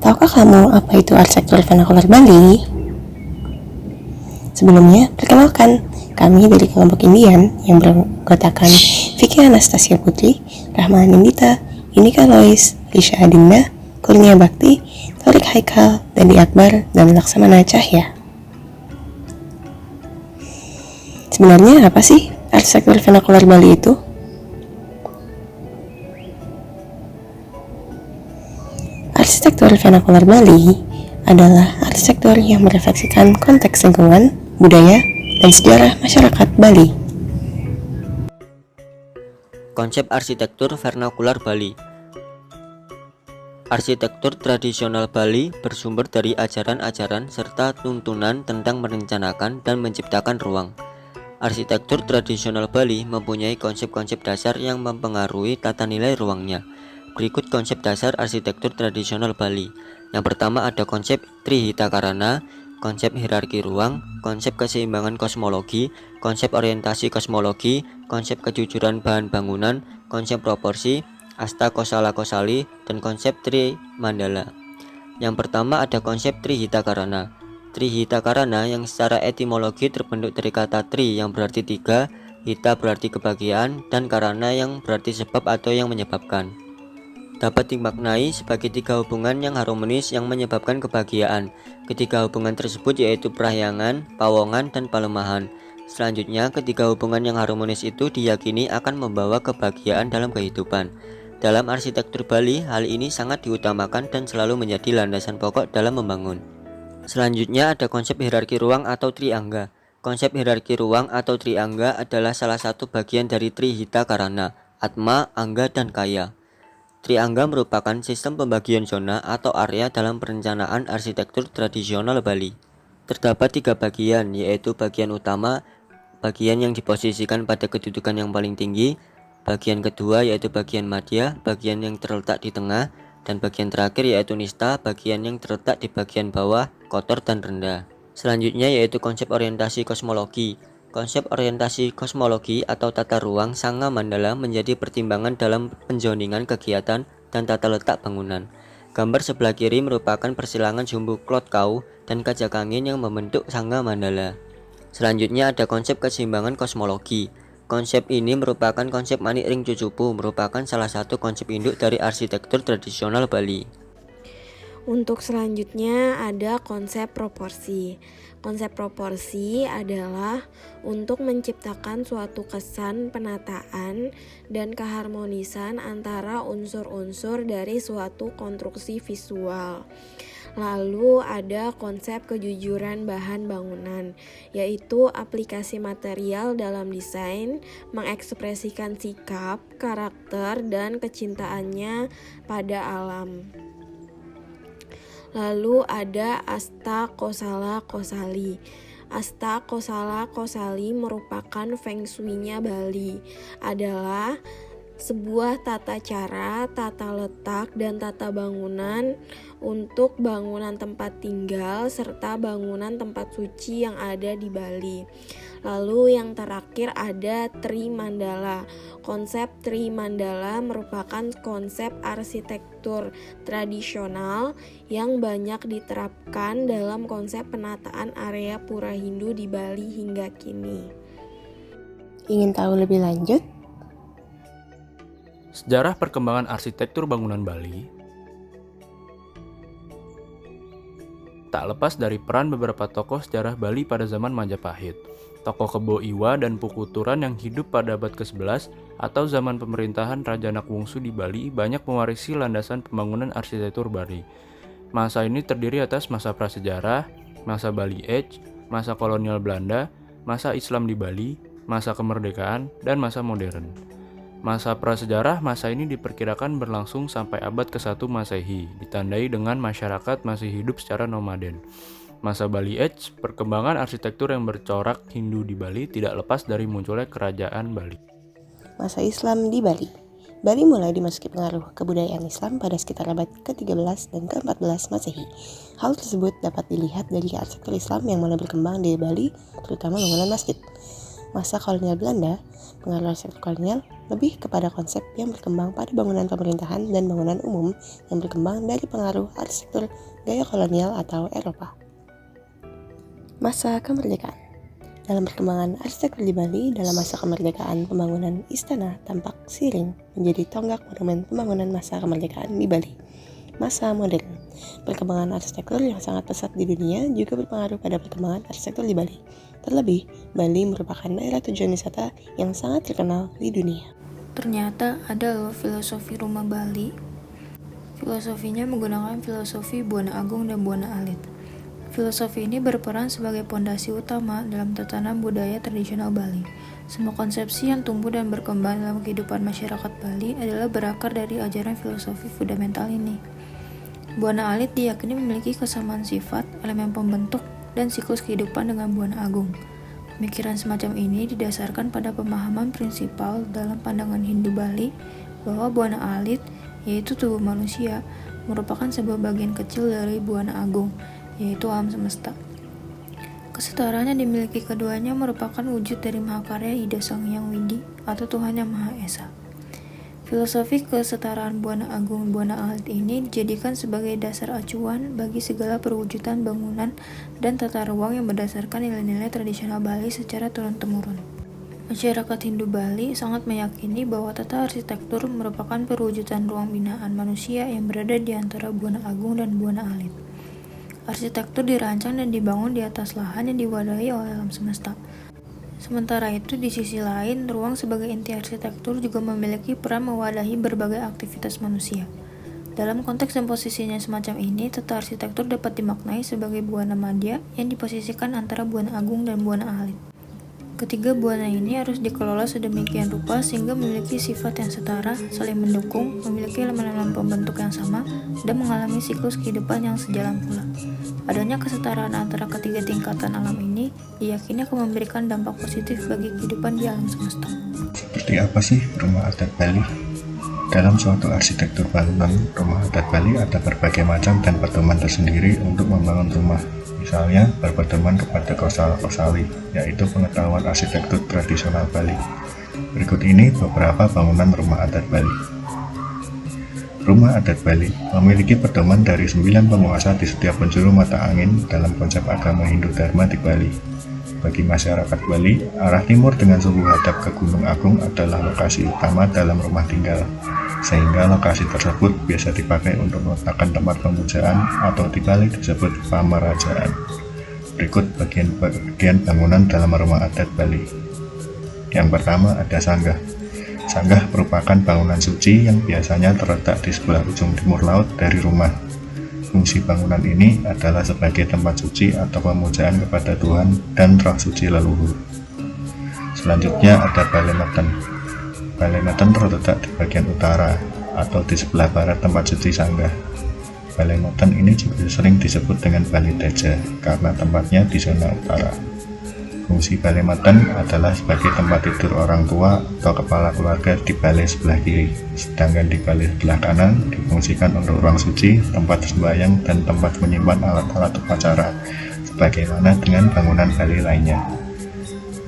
Tahukah kamu apa itu arsitektur vernakular Bali? Sebelumnya, perkenalkan, kami dari kelompok Indian yang beranggotakan Vicky Anastasia Putri, Rahma Nindita, Yunika Lois, Lisha Adinda, Kurnia Bakti, Torik Haikal, Dandi Akbar, dan Laksamana Cahya. Sebenarnya apa sih arsitektur vernakular Bali itu? Arsitektur vernakular Bali adalah arsitektur yang merefleksikan konteks lingkungan, budaya, dan sejarah masyarakat Bali. Konsep arsitektur vernakular Bali. Arsitektur tradisional Bali bersumber dari ajaran-ajaran serta tuntunan tentang merencanakan dan menciptakan ruang. Arsitektur tradisional Bali mempunyai konsep-konsep dasar yang mempengaruhi tata nilai ruangnya. Berikut konsep dasar arsitektur tradisional Bali. Yang pertama ada konsep Trihitakarana, konsep hierarki ruang, konsep keseimbangan kosmologi, konsep orientasi kosmologi, konsep kejujuran bahan bangunan, konsep proporsi, Asta Kosala Kosali, dan konsep Tri Mandala. Yang pertama ada konsep Trihitakarana. Trihitakarana yang secara etimologi terbentuk dari kata tri yang berarti tiga, hita berarti kebahagiaan, dan karana yang berarti sebab atau yang menyebabkan. Dapat dimaknai sebagai tiga hubungan yang harmonis yang menyebabkan kebahagiaan. Ketiga hubungan tersebut yaitu prahyangan, pawongan, dan palemahan. Selanjutnya, ketiga hubungan yang harmonis itu diyakini akan membawa kebahagiaan dalam kehidupan. Dalam arsitektur Bali, hal ini sangat diutamakan dan selalu menjadi landasan pokok dalam membangun. Selanjutnya ada konsep hierarki ruang atau triangga. Konsep hierarki ruang atau triangga adalah salah satu bagian dari Trihitakarana, Atma, Angga, dan Kaya. Triangga merupakan sistem pembagian zona atau area dalam perencanaan arsitektur tradisional Bali. Terdapat tiga bagian, yaitu bagian utama, bagian yang diposisikan pada kedudukan yang paling tinggi, bagian kedua yaitu bagian madya, bagian yang terletak di tengah, dan bagian terakhir yaitu nista, bagian yang terletak di bagian bawah, kotor dan rendah. Selanjutnya yaitu konsep orientasi kosmologi. Konsep orientasi kosmologi atau tata ruang Sangha Mandala menjadi pertimbangan dalam penzoningan kegiatan dan tata letak bangunan. Gambar sebelah kiri merupakan persilangan sumbu Klot Kau dan Kajak Angin yang membentuk Sangha Mandala. Selanjutnya ada konsep keseimbangan kosmologi. Konsep ini merupakan konsep Manik Ring Cucupu, merupakan salah satu konsep induk dari arsitektur tradisional Bali. Untuk selanjutnya ada konsep proporsi. Konsep proporsi adalah untuk menciptakan suatu kesan penataan dan keharmonisan antara unsur-unsur dari suatu konstruksi visual. Lalu ada konsep kejujuran bahan bangunan, yaitu aplikasi material dalam desain, mengekspresikan sikap, karakter, dan kecintaannya pada alam. Lalu ada Asta Kosala Kosali. Asta Kosala Kosali merupakan feng shui-nya Bali. Adalah sebuah tata cara, tata letak, dan tata bangunan untuk bangunan tempat tinggal serta bangunan tempat suci yang ada di Bali. Lalu yang terakhir ada Tri Mandala. Konsep Tri Mandala merupakan konsep arsitektur tradisional yang banyak diterapkan dalam konsep penataan area Pura Hindu di Bali hingga kini. Ingin tahu lebih lanjut? Sejarah perkembangan arsitektur bangunan Bali tak lepas dari peran beberapa tokoh sejarah Bali pada zaman Majapahit. Tokoh Kebo Iwa dan Pukuturan yang hidup pada abad ke-11 atau zaman pemerintahan Raja Nakwungsu di Bali banyak mewarisi landasan pembangunan arsitektur Bali. Masa ini terdiri atas masa prasejarah, masa Bali Age, masa kolonial Belanda, masa Islam di Bali, masa kemerdekaan, dan masa modern. Masa prasejarah, masa ini diperkirakan berlangsung sampai abad ke-1 Masehi, ditandai dengan masyarakat masih hidup secara nomaden. Masa Bali Age, perkembangan arsitektur yang bercorak Hindu di Bali tidak lepas dari munculnya kerajaan Bali. Masa Islam di Bali. Bali mulai dimasuki pengaruh kebudayaan Islam pada sekitar abad ke-13 dan ke-14 Masehi. Hal tersebut dapat dilihat dari arsitektur Islam yang mulai berkembang di Bali, terutama bangunan masjid. masa kolonial Belanda, pengaruh arsitektur kolonial lebih kepada konsep yang berkembang pada bangunan pemerintahan dan bangunan umum yang berkembang dari pengaruh arsitektur gaya kolonial atau Eropa. Masa kemerdekaan. Dalam perkembangan arsitektur di Bali, dalam masa kemerdekaan, pembangunan istana tampak seiring menjadi tonggak monumen pembangunan masa kemerdekaan di Bali. Masa modern. Perkembangan arsitektur yang sangat pesat di dunia juga berpengaruh pada perkembangan arsitektur di Bali. Terlebih, Bali merupakan daerah tujuan wisata yang sangat terkenal di dunia. Ternyata ada loh filosofi rumah Bali. Filosofinya menggunakan filosofi Buana Agung dan Buana Alit. Filosofi ini berperan sebagai pondasi utama dalam tatanan budaya tradisional Bali. Semua konsepsi yang tumbuh dan berkembang dalam kehidupan masyarakat Bali adalah berakar dari ajaran filosofi fundamental ini. Buana Alit diyakini memiliki kesamaan sifat, elemen pembentuk, dan siklus kehidupan dengan Buana Agung. Pemikiran semacam ini didasarkan pada pemahaman prinsipal dalam pandangan Hindu Bali bahwa Buana Alit, yaitu tubuh manusia, merupakan sebuah bagian kecil dari Buana Agung, yaitu alam semesta. Kesetaraan yang dimiliki keduanya merupakan wujud dari Mahakarya Ida Sang Hyang Widi atau Tuhan Yang Maha Esa. Filosofi kesetaraan Buana Agung Buana Alit ini dijadikan sebagai dasar acuan bagi segala perwujudan bangunan dan tata ruang yang berdasarkan nilai-nilai tradisional Bali secara turun-temurun. Masyarakat Hindu Bali sangat meyakini bahwa tata arsitektur merupakan perwujudan ruang binaan manusia yang berada di antara Buana Agung dan Buana Alit. Arsitektur dirancang dan dibangun di atas lahan yang diwadahi oleh alam semesta. Sementara itu, di sisi lain, ruang sebagai inti arsitektur juga memiliki peran mewadahi berbagai aktivitas manusia. Dalam konteks dan posisinya semacam ini, tata arsitektur dapat dimaknai sebagai buana madya yang diposisikan antara Buana Agung dan Buana Alit. Ketiga buana ini harus dikelola sedemikian rupa sehingga memiliki sifat yang setara, saling mendukung, memiliki elemen-elemen pembentuk yang sama, dan mengalami siklus kehidupan yang sejalan pula. Adanya kesetaraan antara ketiga tingkatan alam ini diyakini akan memberikan dampak positif bagi kehidupan di alam semesta. Seperti apa sih rumah adat Bali? Dalam suatu arsitektur bangunan rumah adat Bali ada berbagai macam dan pedoman tersendiri untuk membangun rumah. Misalnya berpedoman kepada kosala-kosali, yaitu pengetahuan arsitektur tradisional Bali. Berikut ini beberapa bangunan rumah adat Bali. Rumah adat Bali memiliki pedoman dari 9 penguasa di setiap penjuru mata angin dalam konsep agama Hindu Dharma di Bali. Bagi masyarakat Bali, arah timur dengan suhu hadap ke Gunung Agung adalah lokasi utama dalam rumah tinggal, sehingga lokasi tersebut biasa dipakai untuk meletakkan tempat pemujaan atau di Bali disebut pamarajaan. Berikut bagian bangunan dalam rumah adat Bali. Yang pertama ada sanggah. Sanggah merupakan bangunan suci yang biasanya terletak di sebelah ujung timur laut dari rumah. Fungsi bangunan ini adalah sebagai tempat suci atau pemujaan kepada Tuhan dan roh suci leluhur. Selanjutnya ada Balemeten. Balemeten terletak di bagian utara atau di sebelah barat tempat suci sanggah. Balemeten ini juga sering disebut dengan Bali Teja karena tempatnya di zona utara. Fungsi Balemeten adalah sebagai tempat tidur orang tua atau kepala keluarga di balai sebelah kiri, sedangkan di balai sebelah kanan difungsikan untuk ruang suci, tempat sembahyang, dan tempat menyimpan alat-alat upacara, sebagaimana dengan bangunan balai lainnya.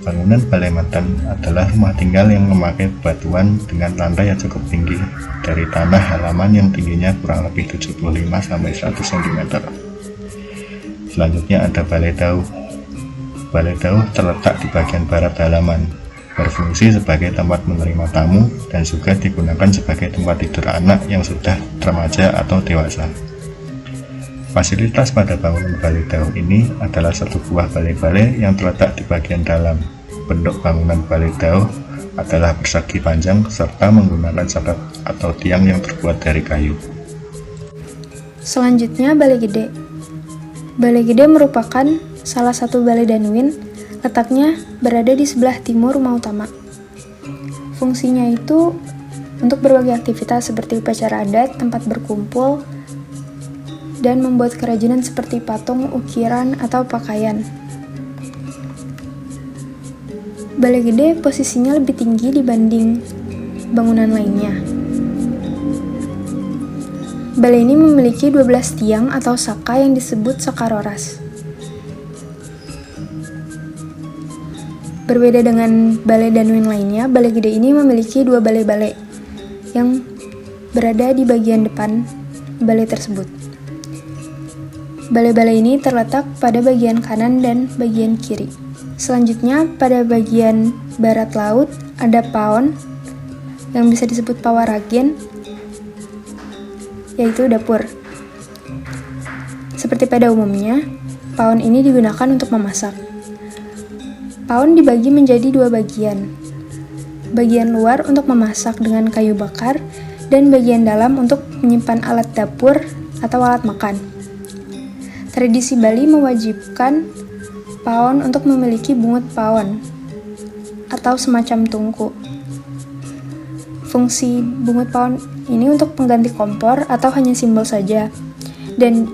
Bangunan Balemeten adalah rumah tinggal yang memakai bebatuan dengan lantai yang cukup tinggi dari tanah halaman yang tingginya kurang lebih 75-100 cm. Selanjutnya ada Balai Dauh. Balai Dauh terletak di bagian barat halaman, berfungsi sebagai tempat menerima tamu dan juga digunakan sebagai tempat tidur anak yang sudah remaja atau dewasa. Fasilitas pada bangunan Balai Dauh ini adalah satu buah balai-balai yang terletak di bagian dalam. Bentuk bangunan Balai Dauh adalah persegi panjang serta menggunakan sekat atau tiang yang terbuat dari kayu. Selanjutnya Balai Gede. Balai Gede merupakan salah satu balai Danuin, letaknya berada di sebelah timur rumah utama. Fungsinya itu untuk berbagai aktivitas seperti upacara adat, tempat berkumpul, dan membuat kerajinan seperti patung, ukiran, atau pakaian. Balai Gede posisinya lebih tinggi dibanding bangunan lainnya. Balai ini memiliki 12 tiang atau saka yang disebut saka roras. Berbeda dengan balai Danuin lainnya, Balai Gede ini memiliki 2 balai-balai yang berada di bagian depan balai tersebut. Balai-balai ini terletak pada bagian kanan dan bagian kiri. Selanjutnya, pada bagian barat laut ada paon yang bisa disebut pawaragen, yaitu dapur. Seperti pada umumnya, paon ini digunakan untuk memasak. Paon dibagi menjadi 2 bagian. Bagian luar untuk memasak dengan kayu bakar, dan bagian dalam untuk menyimpan alat dapur atau alat makan. Tradisi Bali mewajibkan paon untuk memiliki bungut paon atau semacam tungku. Fungsi bungut paon ini untuk pengganti kompor atau hanya simbol saja, dan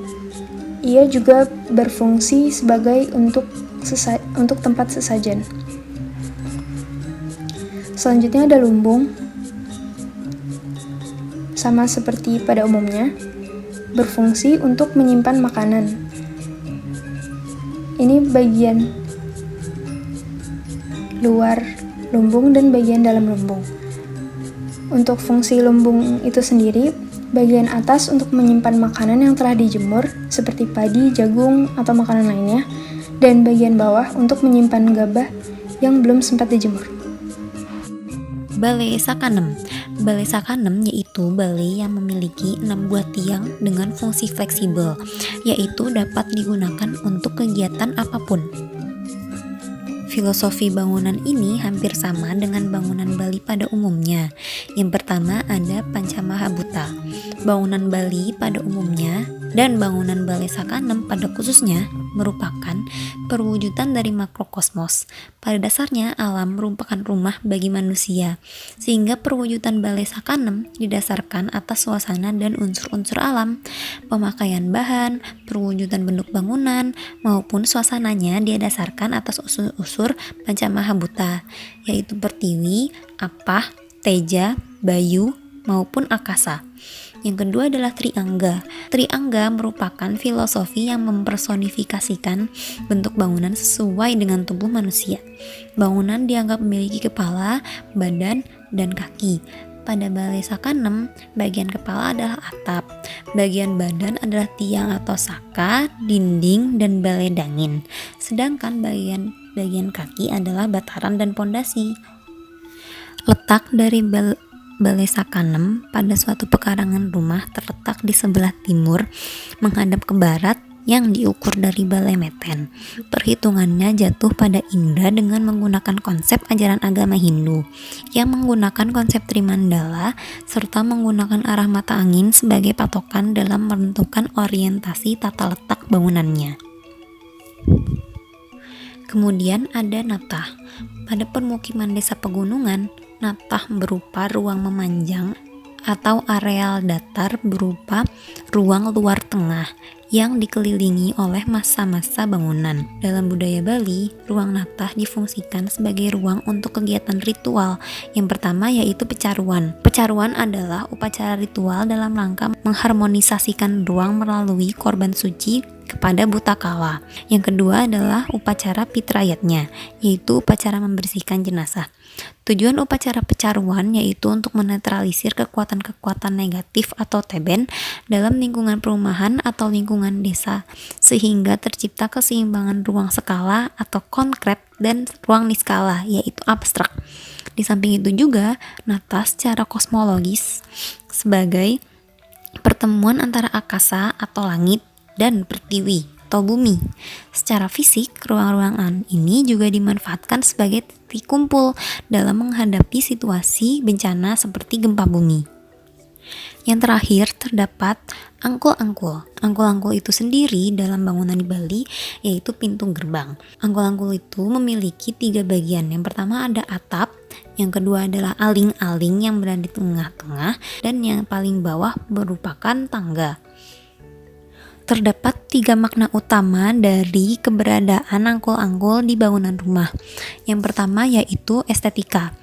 ia juga berfungsi sebagai untuk tempat sesajen. Selanjutnya ada lumbung. Sama seperti pada umumnya, berfungsi untuk menyimpan makanan. Ini bagian luar lumbung dan bagian dalam lumbung. Untuk fungsi lumbung itu sendiri, bagian atas untuk menyimpan makanan yang telah dijemur, seperti padi, jagung, atau makanan lainnya, dan bagian bawah untuk menyimpan gabah yang belum sempat dijemur. Balai Sakanem. Balai Sakanem yaitu balai yang memiliki 6 buah tiang dengan fungsi fleksibel, yaitu dapat digunakan untuk kegiatan apapun. Filosofi bangunan ini hampir sama dengan bangunan Bali pada umumnya. Yang pertama ada Pancamahabhuta. Bangunan Bali pada umumnya dan bangunan Balai Sakanem pada khususnya merupakan perwujudan dari makrokosmos. Pada dasarnya alam merupakan rumah bagi manusia, sehingga perwujudan Balai Sakanem didasarkan atas suasana dan unsur-unsur alam, pemakaian bahan, perwujudan bentuk bangunan, maupun suasananya didasarkan atas unsur Pancamahabhuta, yaitu Pertiwi, Apah, Teja, Bayu, maupun Akasa. Yang kedua adalah Triangga. Triangga merupakan filosofi yang mempersonifikasikan bentuk bangunan sesuai dengan tubuh manusia. Bangunan dianggap memiliki kepala, badan, dan kaki. Pada Balai Sakanem, bagian kepala adalah atap, bagian badan adalah tiang atau saka, dinding, dan balai dangin. Sedangkan bagian kaki adalah bataran dan pondasi. Letak dari Balai Sakanem pada suatu pekarangan rumah terletak di sebelah timur menghadap ke barat yang diukur dari Balai Meten. Perhitungannya jatuh pada Indra dengan menggunakan konsep ajaran agama Hindu yang menggunakan konsep Trimandala serta menggunakan arah mata angin sebagai patokan dalam menentukan orientasi tata letak bangunannya. Kemudian ada Natah. Pada permukiman desa pegunungan, natah berupa ruang memanjang atau areal datar berupa ruang luar tengah yang dikelilingi oleh massa-massa bangunan. Dalam budaya Bali, ruang natah difungsikan sebagai ruang untuk kegiatan ritual. Yang pertama yaitu pecaruan. Pecaruan adalah upacara ritual dalam rangka mengharmonisasikan ruang melalui korban suci kepada buta kala. Yang kedua adalah upacara pitrayatnya, yaitu upacara membersihkan jenazah. Tujuan upacara pecaruan yaitu untuk menetralisir kekuatan-kekuatan negatif atau teben dalam lingkungan perumahan atau lingkungan desa, sehingga tercipta keseimbangan ruang skala atau konkret dan ruang niskala, yaitu abstrak. Di samping itu juga, natah secara kosmologis sebagai pertemuan antara akasa atau langit dan pertiwi atau bumi. Secara fisik, ruang-ruangan ini juga dimanfaatkan sebagai titik kumpul dalam menghadapi situasi bencana seperti gempa bumi. Yang terakhir terdapat angkul-angkul. Angkul-angkul itu sendiri dalam bangunan di Bali yaitu pintu gerbang. Angkul-angkul itu memiliki 3 bagian. Yang pertama ada atap, yang kedua adalah aling-aling yang berada di tengah-tengah, dan yang paling bawah merupakan tangga. Terdapat 3 makna utama dari keberadaan angkul-angkul di bangunan rumah. Yang pertama yaitu estetika.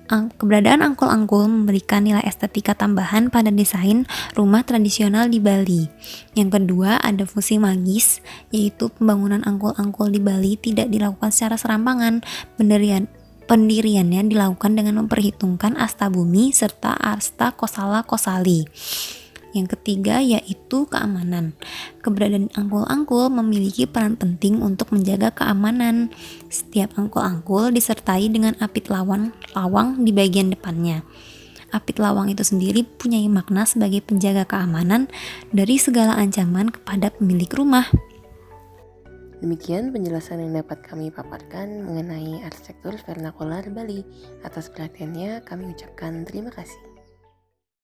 Keberadaan angkul-angkul memberikan nilai estetika tambahan pada desain rumah tradisional di Bali. Yang kedua, ada fungsi magis, yaitu pembangunan angkul-angkul di Bali tidak dilakukan secara serampangan. Pendiriannya dilakukan dengan memperhitungkan asta bumi serta asta kosala kosali. Yang ketiga yaitu keamanan. Keberadaan angkul-angkul memiliki peran penting untuk menjaga keamanan. Setiap angkul-angkul disertai dengan apit lawang di bagian depannya. Apit lawang itu sendiri punya makna sebagai penjaga keamanan dari segala ancaman kepada pemilik rumah. Demikian penjelasan yang dapat kami paparkan mengenai arsitektur vernakular Bali. Atas perhatiannya kami ucapkan terima kasih.